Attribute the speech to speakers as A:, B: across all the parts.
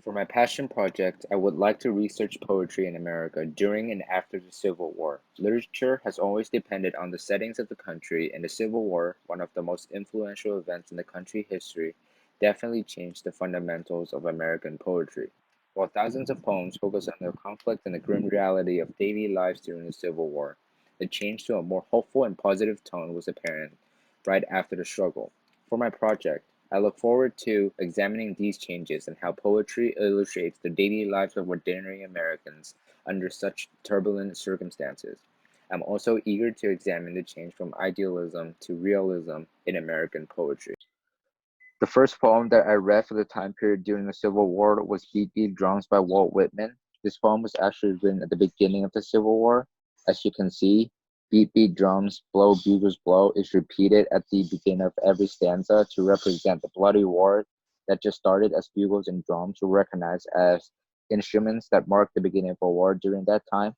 A: For my passion project, I would like to research poetry in America during and after the Civil War. Literature has always depended on the settings of the country, and the Civil War, one of the most influential events in the country's history, definitely changed the fundamentals of American poetry. While thousands of poems focus on the conflict and the grim reality of daily lives during the Civil War, the change to a more hopeful and positive tone was apparent right after the struggle. For my project, I look forward to examining these changes and how poetry illustrates the daily lives of ordinary Americans under such turbulent circumstances. I'm also eager to examine the change from idealism to realism in American poetry. The first poem that I read for the time period during the Civil War was Beat Beat Drums by Walt Whitman. This poem was actually written at the beginning of the Civil War. As you can see, Beat Beat Drums, Blow Bugles Blow is repeated at the beginning of every stanza to represent the bloody war that just started, as bugles and drums were recognized as instruments that marked the beginning of a war during that time.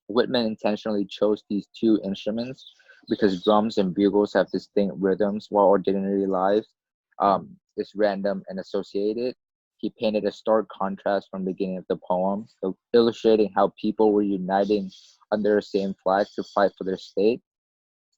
A: Whitman intentionally chose these two instruments because drums and bugles have distinct rhythms, while ordinary life is random and associated. He painted a stark contrast from the beginning of the poem, illustrating how people were uniting under the same flag to fight for their state.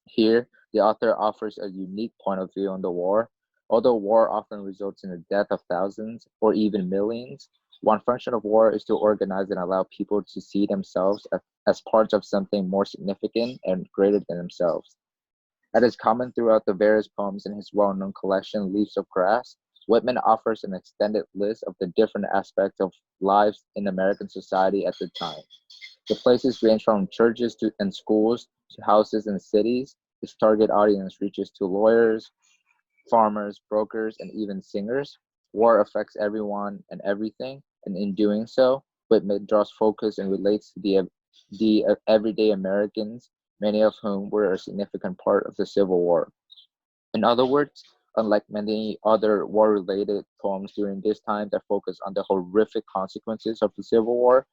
A: Here, the author offers a unique point of view on the war. Although war often results in the death of thousands or even millions, one function of war is to organize and allow people to see themselves as parts of something more significant and greater than themselves. That is common throughout the various poems in his well known collection, Leaves of Grass. Whitman offers an extended list of the different aspects of lives in American society at the time. The places range from churches and schools to houses and cities. Its target audience reaches to lawyers, farmers, brokers, and even singers. War affects everyone and everything, and in doing so, Whitman draws focus and relates to the everyday Americans, many of whom were a significant part of the Civil War. In other words, unlike many other war related poems during this time that focus on the horrific consequences of the Civil War,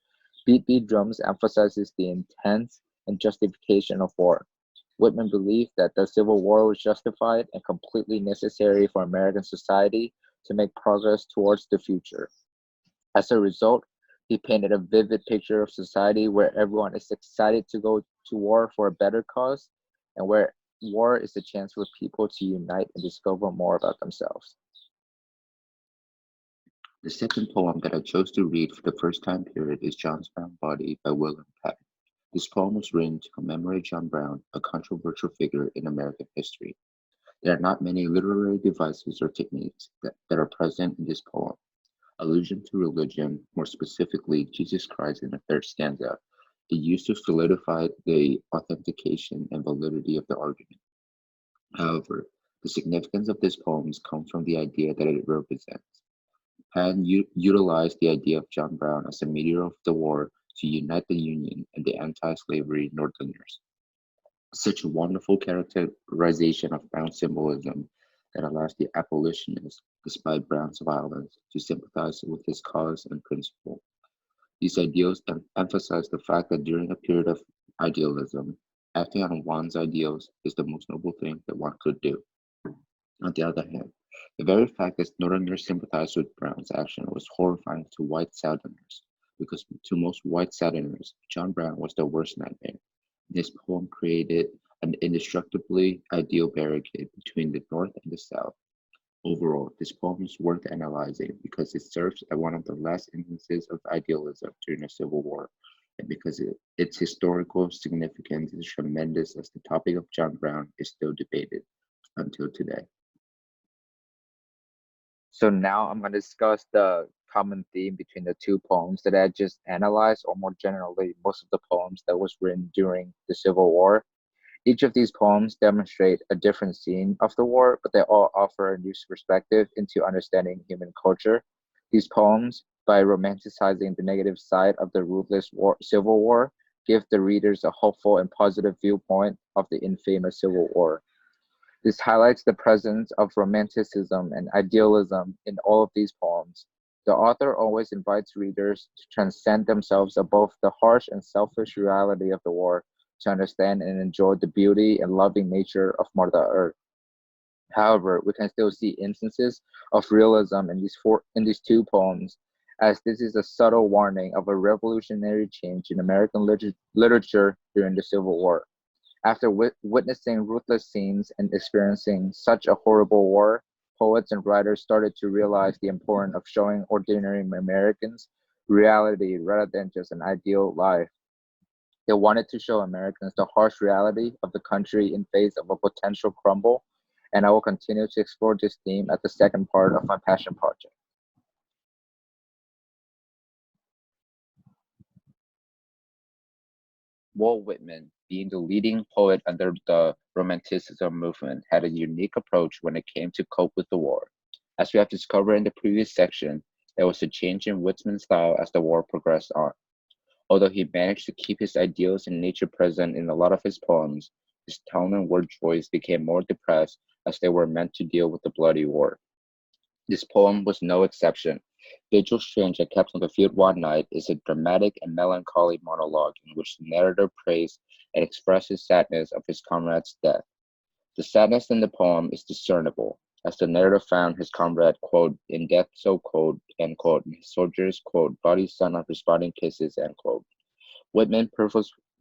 A: Beat Beat Drums emphasizes the intent and justification of war. Whitman believed that the Civil War was justified and completely necessary for American society to make progress towards the future. As a result, he painted a vivid picture of society where everyone is excited to go to war for a better cause and where war is a chance for people to unite and discover more about themselves.
B: The second poem that I chose to read for the first time period is John's Brown Body by William Penn. This poem was written to commemorate John Brown, a controversial figure in American history. There are not many literary devices or techniques that are present in this poem. Allusion to religion, more specifically Jesus Christ in the third stanza, is used to solidify the authentication and validity of the argument. However, the significance of this poem comes from the idea that it represents. Penn utilized the idea of John Brown as a mediator of the war to unite the Union and the anti-slavery Northerners. Such a wonderful characterization of Brown's symbolism that allows the abolitionists, despite Brown's violence, to sympathize with his cause and principle. These ideals emphasize the fact that during a period of idealism, acting on one's ideals is the most noble thing that one could do. On the other hand, the very fact that Northerners sympathized with Brown's action was horrifying to white Southerners, because to most white Southerners, John Brown was their worst nightmare. This poem created an indestructibly ideal barricade between the North and the South. Overall, this poem is worth analyzing because it serves as one of the last instances of idealism during the Civil War, and because its historical significance is tremendous as the topic of John Brown is still debated until today.
A: So now I'm going to discuss the common theme between the two poems that I just analyzed, or more generally, most of the poems that was written during the Civil War. Each of these poems demonstrate a different scene of the war, but they all offer a new perspective into understanding human culture. These poems, by romanticizing the negative side of the ruthless Civil War, give the readers a hopeful and positive viewpoint of the infamous Civil War. This highlights the presence of romanticism and idealism in all of these poems. The author always invites readers to transcend themselves above the harsh and selfish reality of the war to understand and enjoy the beauty and loving nature of Mother Earth. However, we can still see instances of realism in these two poems, as this is a subtle warning of a revolutionary change in American literature during the Civil War. After witnessing ruthless scenes and experiencing such a horrible war, poets and writers started to realize the importance of showing ordinary Americans reality rather than just an ideal life. They wanted to show Americans the harsh reality of the country in face of a potential crumble, and I will continue to explore this theme at the second part of my passion project. Walt Whitman, being the leading poet under the Romanticism movement, had a unique approach when it came to cope with the war. As we have discovered in the previous section, there was a change in Whitman's style as the war progressed on. Although he managed to keep his ideals and nature present in a lot of his poems, his tone and word choice became more depressed as they were meant to deal with the bloody war. This poem was no exception. Vigil Strange that kept on the field one night is a dramatic and melancholy monologue in which the narrator prays and expresses sadness of his comrade's death. The sadness in the poem is discernible, as the narrator found his comrade, quote, in death so cold, end quote, and his soldiers, quote, bodies sun of responding kisses, end quote. Whitman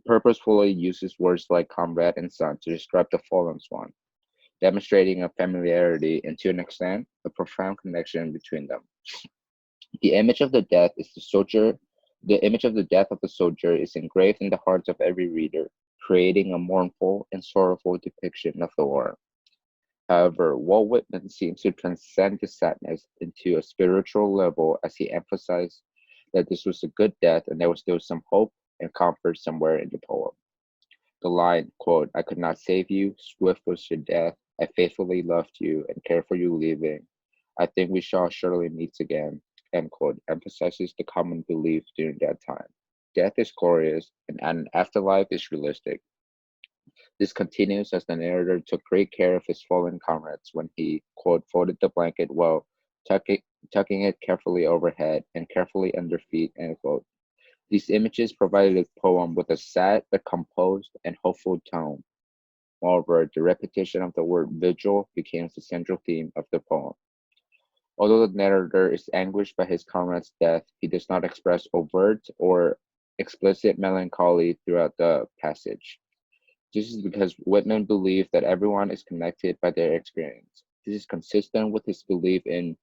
A: purposefully uses words like comrade and son to describe the fallen one, demonstrating a familiarity and to an extent, a profound connection between them. The image of the death is the soldier the image of the death of the soldier is engraved in the hearts of every reader, creating a mournful and sorrowful depiction of the war. However, Walt Whitman seems to transcend the sadness into a spiritual level as he emphasized that this was a good death and there was still some hope and comfort somewhere in the poem. The line, quote, I could not save you, swift was your death, I faithfully loved you and cared for you leaving. I think we shall surely meet again, end quote, emphasizes the common belief during that time. Death is glorious and an afterlife is realistic. This continues as the narrator took great care of his fallen comrades when he, quote, folded the blanket well, tucking, tucking it carefully overhead and carefully under feet, end quote. These images provided the poem with a sad but composed and hopeful tone. Moreover, the repetition of the word vigil became the central theme of the poem. Although the narrator is anguished by his comrade's death, he does not express overt or explicit melancholy throughout the passage. This is because Whitman believed that everyone is connected by their experience. This is consistent with his belief in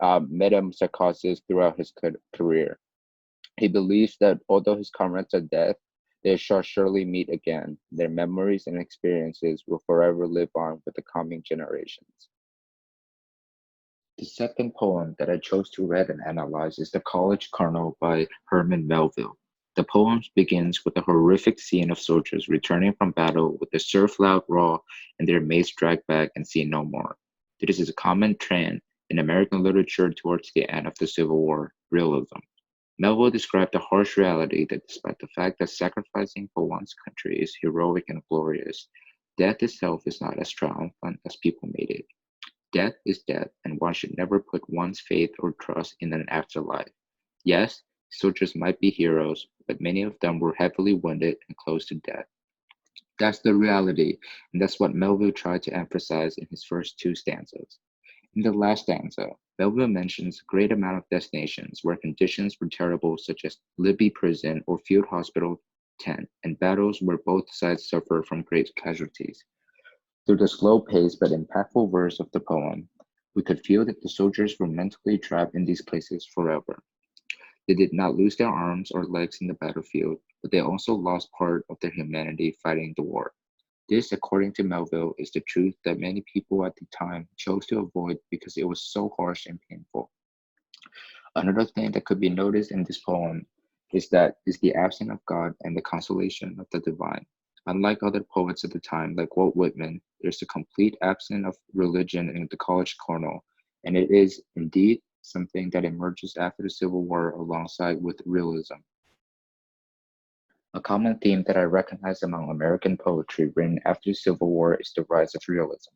A: metempsychosis throughout his career. He believes that although his comrades are dead, they shall surely meet again. Their memories and experiences will forever live on with the coming generations. The second poem that I chose to read and analyze is The College Colonel by Herman Melville. The poem begins with a horrific scene of soldiers returning from battle with their surf loud raw and their mates dragged back and seen no more. This is a common trend in American literature towards the end of the Civil War, realism. Melville described the harsh reality that despite the fact that sacrificing for one's country is heroic and glorious, death itself is not as triumphant as people made it. Death is death, and one should never put one's faith or trust in an afterlife. Yes, soldiers might be heroes, but many of them were heavily wounded and close to death. That's the reality, and that's what Melville tried to emphasize in his first two stanzas. In the last stanza, Melville mentions a great amount of destinations where conditions were terrible, such as Libby Prison or Field Hospital 10, and battles where both sides suffered from great casualties. Through the slow paced but impactful verse of the poem, we could feel that the soldiers were mentally trapped in these places forever. They did not lose their arms or legs in the battlefield, but they also lost part of their humanity fighting the war. This, according to Melville, is the truth that many people at the time chose to avoid because it was so harsh and painful. Another thing that could be noticed in this poem is the absence of God and the consolation of the divine. Unlike other poets at the time, like Walt Whitman, there's a complete absence of religion in the College Colonel, and it is indeed something that emerges after the Civil War alongside with realism. A common theme that I recognize among American poetry written after the Civil War is the rise of realism.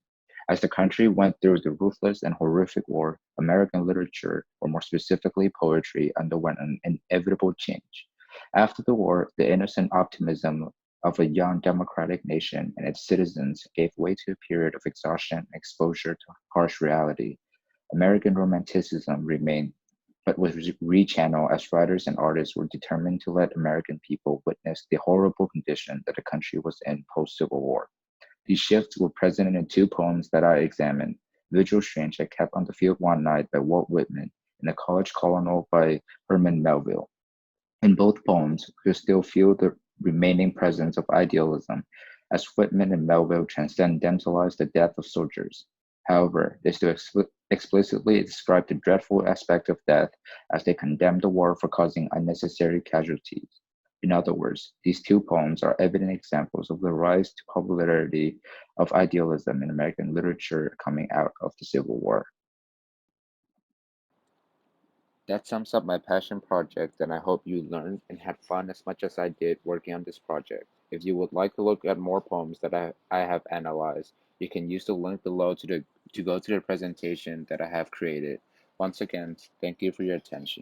A: As the country went through the ruthless and horrific war, American literature, or more specifically poetry, underwent an inevitable change. After the war, the innocent optimism of a young democratic nation and its citizens gave way to a period of exhaustion and exposure to harsh reality. American Romanticism remained,
B: but was rechanneled as writers and artists were determined to let American people witness the horrible condition that the country was in post-Civil War. These shifts were present in two poems that I examined: Vigil Strange I Kept on the Field One Night by Walt Whitman and A College Colonel by Herman Melville. In both poems, you still feel the remaining presence of idealism, as Whitman and Melville transcendentalize the death of soldiers. However, they still explicitly describe the dreadful aspect of death, as they condemn the war for causing unnecessary casualties. In other words, these two poems are evident examples of the rise to popularity of idealism in American literature coming out of the Civil War.
A: That sums up my passion project, and I hope you learned and had fun as much as I did working on this project. If you would like to look at more poems that I have analyzed, you can use the link below to go to the presentation that I have created. Once again, thank you for your attention.